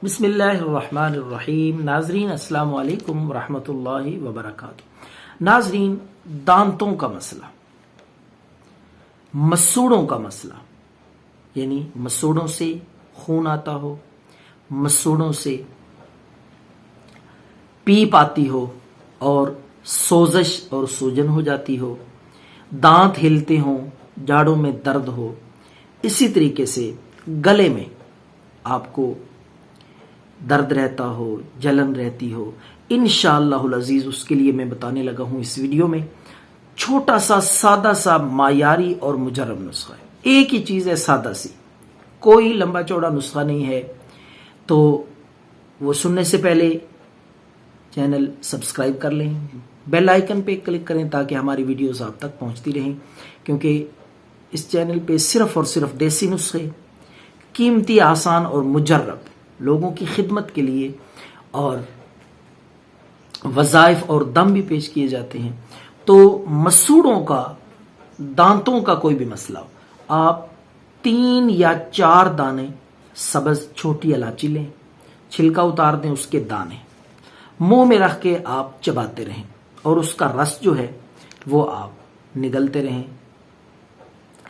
بسم اللہ الرحمن الرحیم۔ ناظرین السلام علیکم ورحمۃ اللہ وبرکاتہ۔ ناظرین، دانتوں کا مسئلہ، مسوڑوں کا مسئلہ، یعنی مسوڑوں سے خون آتا ہو، مسوڑوں سے پیپ آتی ہو اور سوزش اور سوجن ہو جاتی ہو، دانت ہلتے ہوں، جاڑوں میں درد ہو، اسی طریقے سے گلے میں آپ کو درد رہتا ہو، جلن رہتی ہو، انشاءاللہ العزیز اس کے لیے میں بتانے لگا ہوں اس ویڈیو میں چھوٹا سا سادہ سا معیاری اور مجرب نسخہ ہے۔ ایک ہی چیز ہے، سادہ سی، کوئی لمبا چوڑا نسخہ نہیں ہے۔ تو وہ سننے سے پہلے چینل سبسکرائب کر لیں، بیل آئیکن پہ کلک کریں تاکہ ہماری ویڈیوز آپ تک پہنچتی رہیں، کیونکہ اس چینل پہ صرف اور صرف دیسی نسخے، قیمتی، آسان اور مجرب، لوگوں کی خدمت کے لیے اور وظائف اور دم بھی پیش کیے جاتے ہیں۔ تو مسوڑوں کا، دانتوں کا کوئی بھی مسئلہ ہو، آپ 3 یا 4 دانے سبز چھوٹی الائچی لیں، چھلکا اتار دیں، اس کے دانے منہ میں رکھ کے آپ چباتے رہیں اور اس کا رس جو ہے وہ آپ نگلتے رہیں۔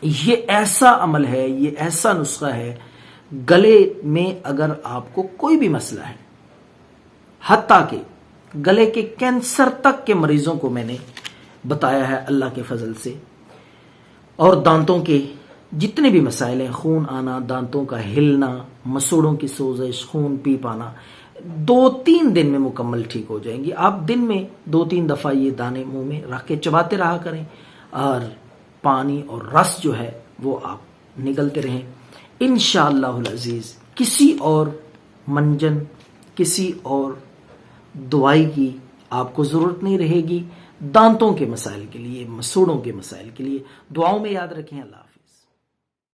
یہ ایسا عمل ہے، یہ ایسا نسخہ ہے، گلے میں اگر آپ کو کوئی بھی مسئلہ ہے، حتیٰ کہ گلے کے کینسر تک کے مریضوں کو میں نے بتایا ہے اللہ کے فضل سے، اور دانتوں کے جتنے بھی مسائل ہیں، خون آنا، دانتوں کا ہلنا، مسوڑوں کی سوزش، خون پیپ آنا، 2-3 دن میں مکمل ٹھیک ہو جائیں گی۔ آپ دن میں 2-3 دفعہ یہ دانے منہ میں رکھ کے چباتے رہا کریں اور پانی اور رس جو ہے وہ آپ نگلتے رہیں۔ انشاءاللہ العزیز کسی اور منجن، کسی اور دوائی کی آپ کو ضرورت نہیں رہے گی۔ دانتوں کے مسائل کے لیے، مسوڑوں کے مسائل کے لیے دعاؤں میں یاد رکھیں۔ اللہ حافظ۔